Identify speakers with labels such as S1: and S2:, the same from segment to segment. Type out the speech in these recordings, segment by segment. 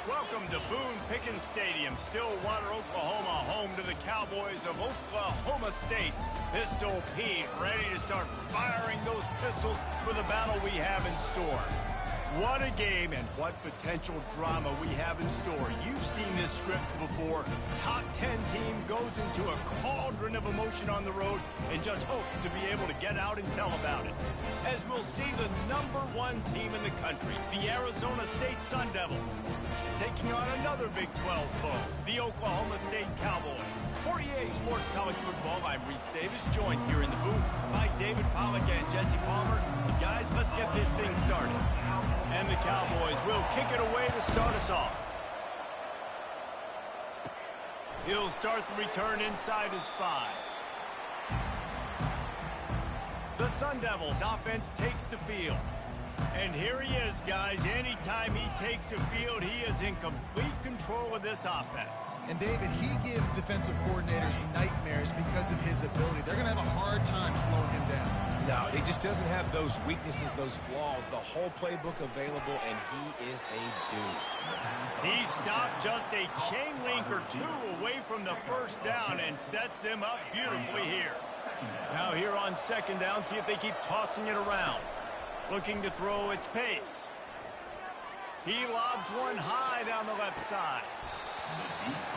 S1: Welcome to Boone Pickens Stadium, Stillwater, Oklahoma, home to the Cowboys of Oklahoma State. Pistol Pete ready to start firing those pistols for the battle we have in store. What a game and what potential drama we have in store. You've seen this script before. Top 10 team goes into a cauldron of emotion on the road and just hopes to be able to get out and tell about it. As we'll see the #1 team in the country, the Arizona State Sun Devils, taking on another Big 12 foe, the Oklahoma State Cowboys. For EA Sports College Football, I'm Reese Davis, joined here in the booth by David Pollack and Jesse Palmer. And guys, let's get this thing started. And the Cowboys will kick it away to start us off. He'll start the return inside his 5. The Sun Devils offense takes the field. And here he is, guys. Anytime he takes the field, he is in complete control of this offense.
S2: And, David, he gives defensive coordinators nightmares because of his ability. They're going to have a hard time slowing him down.
S3: No, he just doesn't have those weaknesses, those flaws, the whole playbook available, and he is a dude.
S1: He stopped just a chain link or two away from the first down and sets them up beautifully here. Now here on second down, see if they keep tossing it around. Looking to throw its pace. He lobs one high down the left side.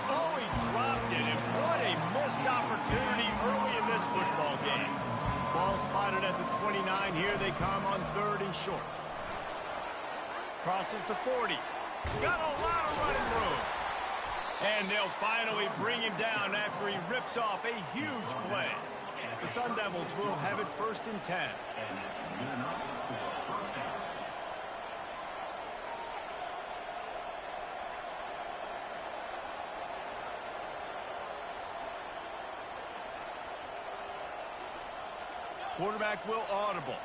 S1: Oh, he dropped it, and what a missed opportunity early in this football game. Ball spotted at the 29. Here they come on 3rd and short. Crosses the 40. Got a lot of running room. And they'll finally bring him down after he rips off a huge play. The Sun Devils will have it 1st and 10. Quarterback will audible.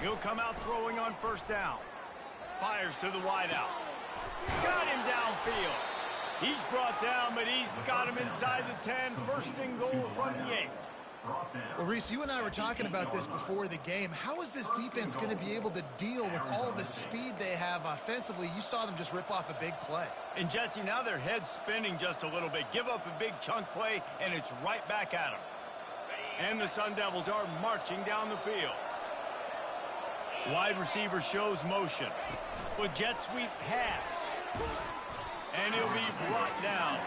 S1: He'll come out throwing on 1st down. Fires to the wideout. Got him downfield. He's brought down, but he's got him inside the 10. 1st and goal from the 8.
S2: Well, Reese, you and I were talking about this before the game. How is this defense going to be able to deal with all the speed they have offensively? You saw them just rip off a big play.
S1: And, Jesse, now their head's spinning just a little bit. Give up a big chunk play, and it's right back at them. And the Sun Devils are marching down the field. Wide receiver shows motion. With jet sweep pass. And he'll be brought down.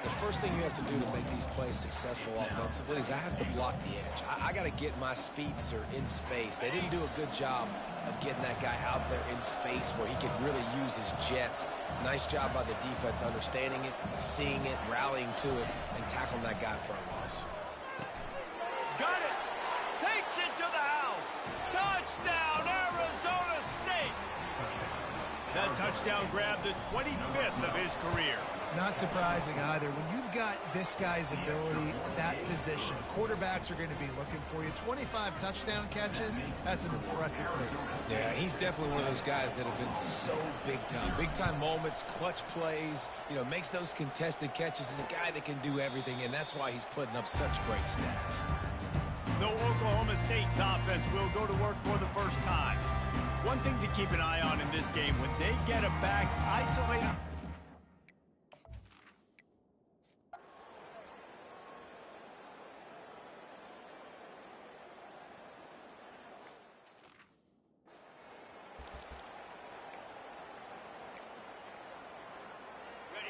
S3: The first thing you have to do to make these plays successful offensively is I have to block the edge. I got to get my speedster in space. They didn't do a good job of getting that guy out there in space where he could really use his jets. Nice job by the defense understanding it, seeing it, rallying to it, and tackling that guy for a loss.
S1: Got it. Takes it to the house. Touchdown, Arizona State. That touchdown grabbed the 25th of his career.
S2: Not surprising either. When you've got this guy's ability, that position, quarterbacks are going to be looking for you. 25 touchdown catches, that's an impressive thing.
S3: Yeah, he's definitely one of those guys that have been so big time. Big time moments, clutch plays, you know, makes those contested catches. He's a guy that can do everything, and that's why he's putting up such great stats.
S1: So Oklahoma State's offense will go to work for the first time. One thing to keep an eye on in this game, when they get it back, isolated.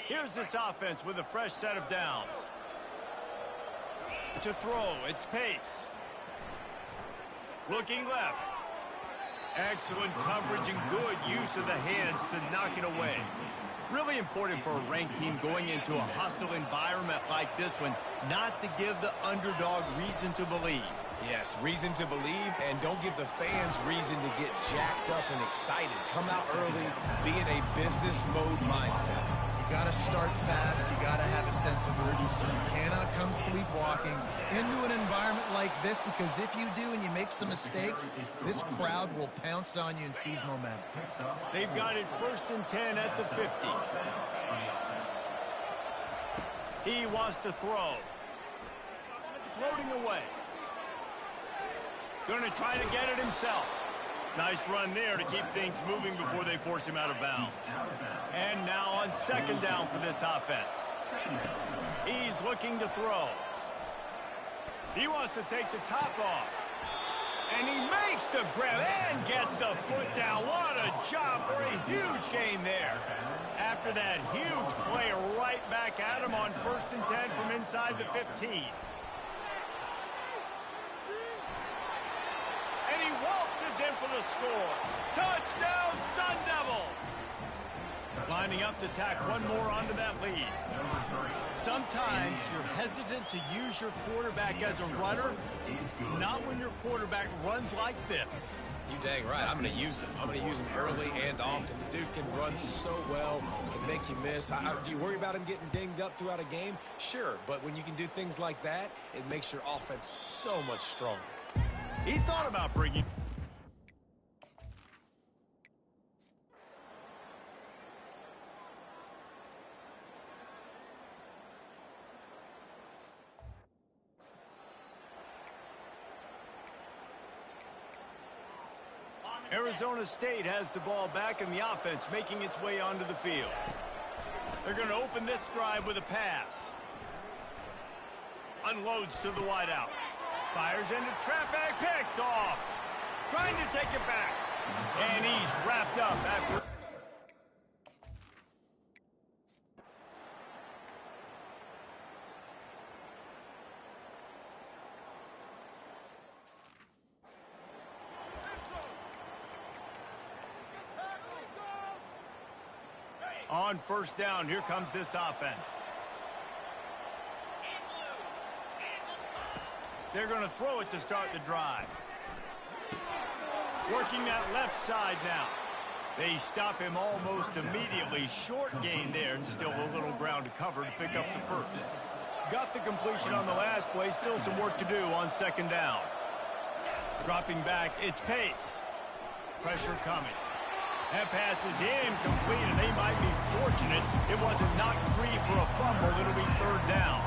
S1: Here's this offense with a fresh set of downs. To throw, it's pace. Looking left. Excellent coverage and good use of the hands to knock it away. Really important for a ranked team going into a hostile environment like this one, not to give the underdog reason to believe.
S3: Yes, reason to believe, and don't give the fans reason to get jacked up and excited. Come out early, be in a business mode mindset.
S2: You got to start fast. You got to have a sense of urgency. You cannot come sleepwalking into an environment like this, because if you do and you make some mistakes, this crowd will pounce on you and seize momentum.
S1: They've got it 1st and 10 at the 50. He wants to throw. Floating away. Going to try to get it himself. Nice run there to keep things moving before they force him out of bounds. And now on second down for this offense. He's looking to throw. He wants to take the top off. And he makes the grab and gets the foot down. What a job for a huge gain there. After that huge play, right back at him on 1st and 10 from inside the 15. And he waltzes in for the score. Touchdown, Sun Devils! Lining up to tack one more onto that lead. Sometimes you're hesitant to use your quarterback as a runner, not when your quarterback runs like this.
S3: You dang right. I'm going to use him. I'm going to use him early and often. The dude can run so well, can make you miss. Do you worry about him getting dinged up throughout a game? Sure, but when you can do things like that, it makes your offense so much stronger.
S1: He thought about bringing... Arizona State has the ball back in the offense, making its way onto the field. They're going to open this drive with a pass. Unloads to the wideout. Fires into traffic, picked off. Trying to take it back. And he's wrapped up after... On 1st down, here comes this offense. They're going to throw it to start the drive. Working that left side now. They stop him almost immediately. Short gain there, and still a little ground to cover to pick up the first. Got the completion on the last play. Still some work to do on 2nd down. Dropping back, it's Pace. Pressure coming. That pass is incomplete, and they might be fortunate it wasn't knocked free for a fumble. It'll be 3rd down.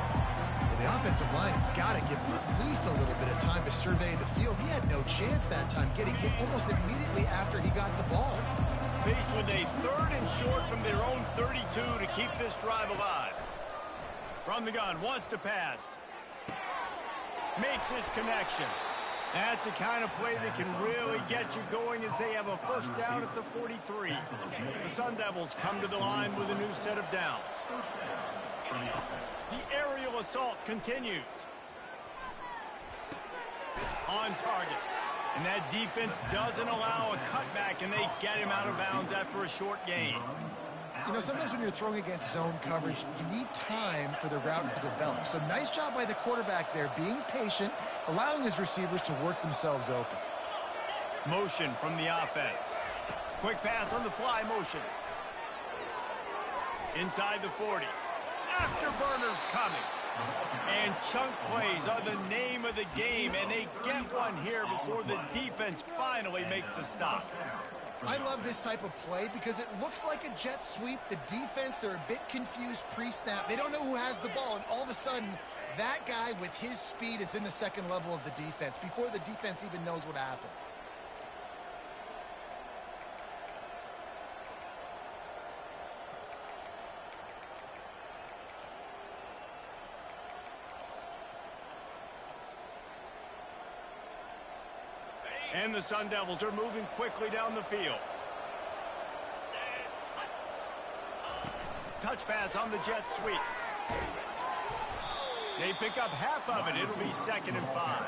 S2: Well, the offensive line has got to give him at least a little bit of time to survey the field. He had no chance that time, getting hit almost immediately after he got the ball.
S1: Faced with a 3rd and short from their own 32 to keep this drive alive. From the gun, wants to pass. Makes his connection. That's the kind of play that can really get you going as they have a 1st down at the 43. The Sun Devils come to the line with a new set of downs. The aerial assault continues. On target. And that defense doesn't allow a cutback, and they get him out of bounds after a short gain.
S2: You know, sometimes when you're throwing against zone coverage, you need time for the routes to develop. So nice job by the quarterback there, being patient, allowing his receivers to work themselves open.
S1: Motion from the offense. Quick pass on the fly motion. Inside the 40. Afterburners coming. And chunk plays are the name of the game, and they get one here before the defense finally makes the stop.
S2: I love this type of play because it looks like a jet sweep. The defense, they're a bit confused pre-snap. They don't know who has the ball, and all of a sudden, that guy with his speed is in the 2nd level of the defense before the defense even knows what happened.
S1: And the Sun Devils are moving quickly down the field. Touch pass on the jet sweep. They pick up half of it. It'll be 2nd and 5.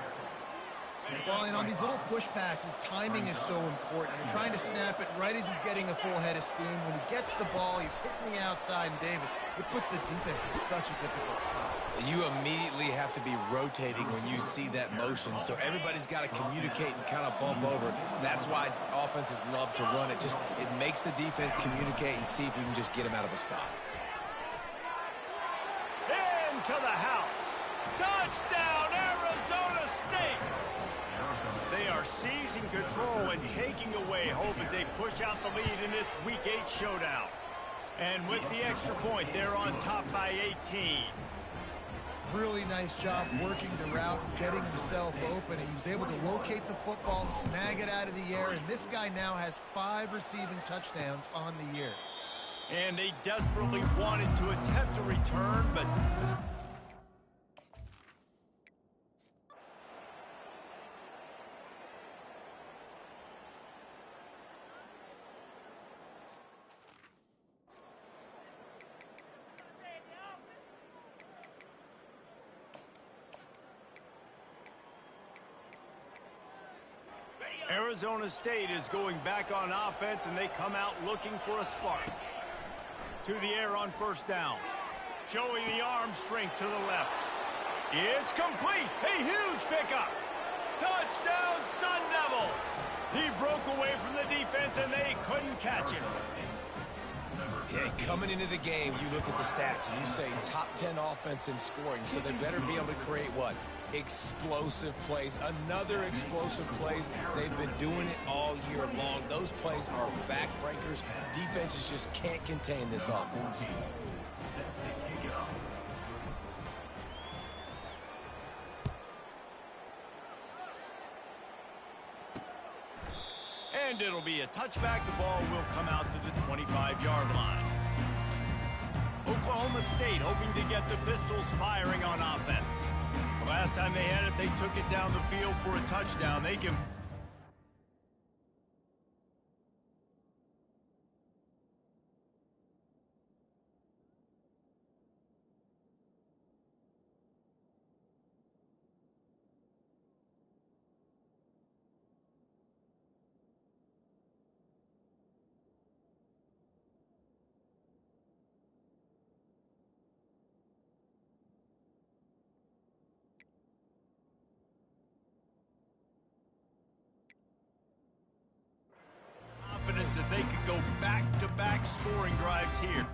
S2: Well, and on these little push passes, timing is so important. You're trying to snap it right as he's getting a full head of steam. When he gets the ball, he's hitting the outside, and David, it puts the defense in such a difficult spot.
S3: You immediately have to be rotating when you see that motion, so everybody's got to communicate and kind of bump over. That's why offenses love to run it. It makes the defense communicate and see if you can just get him out of a spot.
S1: Into the house. Touchdown, Arizona State! They are seizing control and taking away hope as they push out the lead in this Week 8 showdown. And with the extra point, they're on top by 18.
S2: Really nice job working the route, getting himself open. He was able to locate the football, snag it out of the air, and this guy now has 5 receiving touchdowns on the year.
S1: And they desperately wanted to attempt a return, but Arizona State is going back on offense, and they come out looking for a spark. To the air on first down. Showing the arm strength to the left. It's complete. A huge pickup. Touchdown, Sun Devils. He broke away from the defense, and they couldn't catch him.
S3: Yeah, coming into the game, you look at the stats, and you say top 10 offense in scoring, so they better be able to create what? Explosive plays. Another explosive plays. They've been doing it all year long. Those plays are backbreakers. Defenses just can't contain this offense.
S1: And it'll be a touchback. The ball will come out to the 25-yard line. Oklahoma State hoping to get the Pistols firing on offense. The last time they had it, they took it down the field for a touchdown. They can... confidence that they could go back-to-back scoring drives here.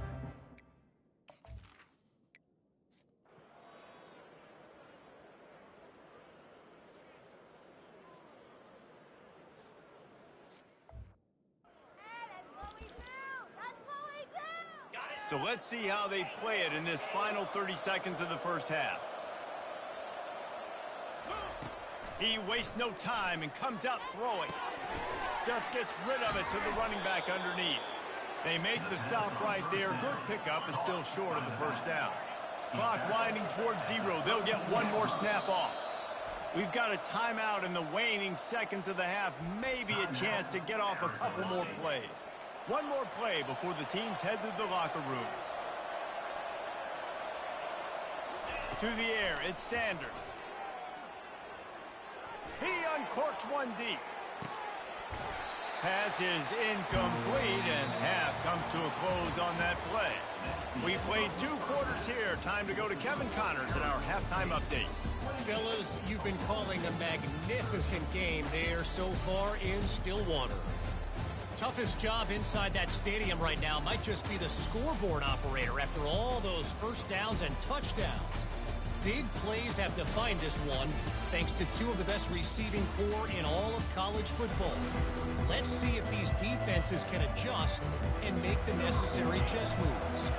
S1: So let's see how they play it in this final 30 seconds of the first half. He wastes no time and comes out throwing. Just gets rid of it to the running back underneath. They make the stop right there. Good pickup, but still short of the first down. Clock winding towards 0. They'll get one more snap off. We've got a timeout in the waning seconds of the half. Maybe a chance to get off a couple more plays. One more play before the teams head to the locker rooms. To the air, it's Sanders. He uncorks one deep. Pass is incomplete, and half comes to a close on that play. We played 2 quarters here. Time to go to Kevin Connors in our halftime update.
S4: Fellas, you've been calling a magnificent game there so far in Stillwater. Toughest job inside that stadium right now might just be the scoreboard operator after all those first downs and touchdowns. Big plays have defined this one, thanks to 2 of the best receiving corps in all of college football. Let's see if these defenses can adjust and make the necessary chess moves.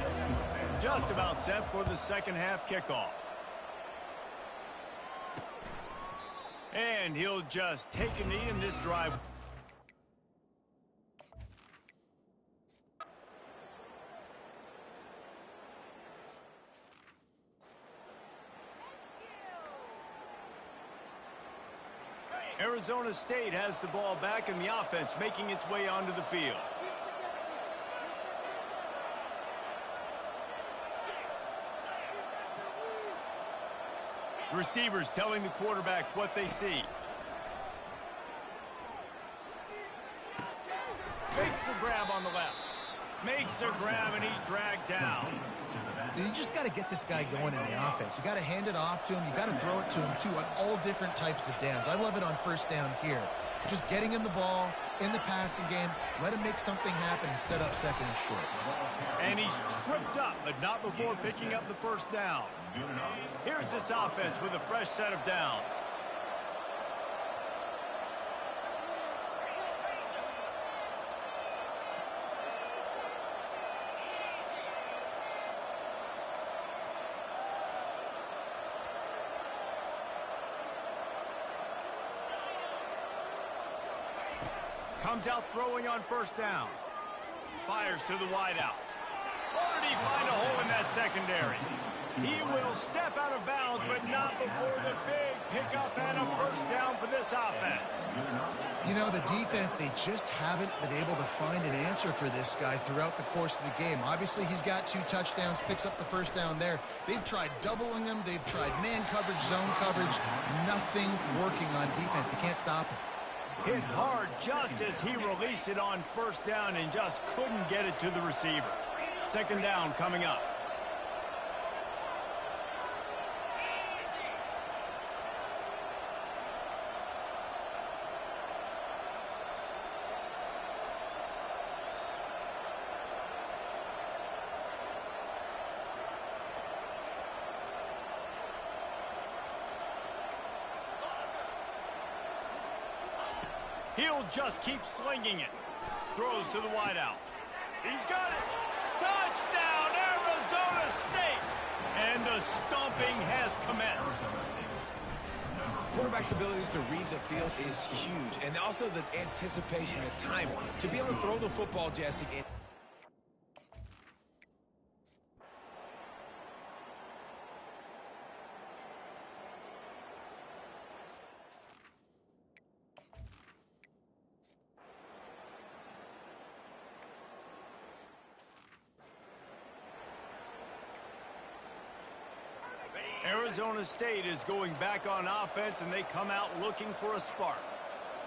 S1: Just about set for the second half kickoff. And he'll just take a knee in this drive. Arizona State has the ball back in the offense, making its way onto the field. Receivers telling the quarterback what they see. Makes the grab on the left. Makes the grab, and he's dragged down.
S2: You just got to get this guy going in the offense. You got to hand it off to him. You got to throw it to him, too, on all different types of downs. I love it on first down here. Just getting him the ball in the passing game, let him make something happen and set up second and short.
S1: And he's tripped up, but not before picking up the first down. Here's this offense with a fresh set of downs. Comes out throwing on first down. Fires to the wideout. Or did he find a hole in that secondary? He will step out of bounds, but not before the big pickup and a first down for this offense.
S2: You know, the defense, they just haven't been able to find an answer for this guy throughout the course of the game. Obviously, he's got 2 touchdowns, picks up the first down there. They've tried doubling him. They've tried man coverage, zone coverage. Nothing working on defense. They can't stop him.
S1: Hit hard just as he released it on first down and just couldn't get it to the receiver. Second down coming up. He'll just keep slinging it. Throws to the wideout. He's got it. Touchdown, Arizona State. And the stomping has commenced.
S3: Quarterback's abilities to read the field is huge. And also the anticipation, the timing. To be able to throw the football, Jesse, and
S1: Arizona State is going back on offense, and they come out looking for a spark.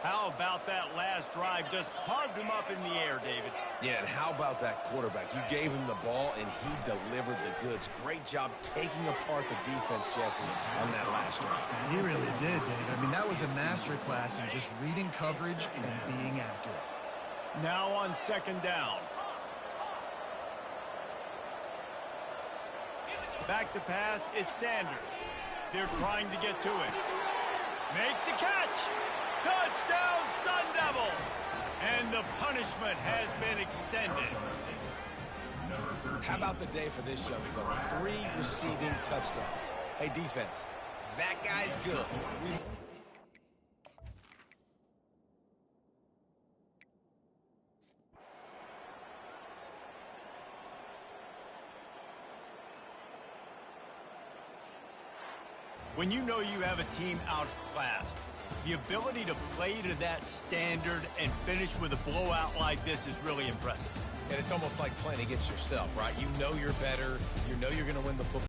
S1: How about that last drive? Just carved him up in the air, David.
S3: yeah, and how about that quarterback? You gave him the ball, and he delivered the goods. Great job taking apart the defense, Jesse, on that last drive.
S2: He really did, Dave. I mean, that was a masterclass in just reading coverage and being accurate.
S1: Now on second down. Back to pass, it's Sanders. They're trying to get to it. Makes the catch. Touchdown, Sun Devils. And the punishment has been extended.
S3: How about the day for this young fella? 3 receiving touchdowns. Hey, defense, that guy's good.
S1: When you know you have a team outclassed, the ability to play to that standard and finish with a blowout like this is really impressive.
S3: And it's almost like playing against yourself, right? You know you're better. You know you're going to win the football.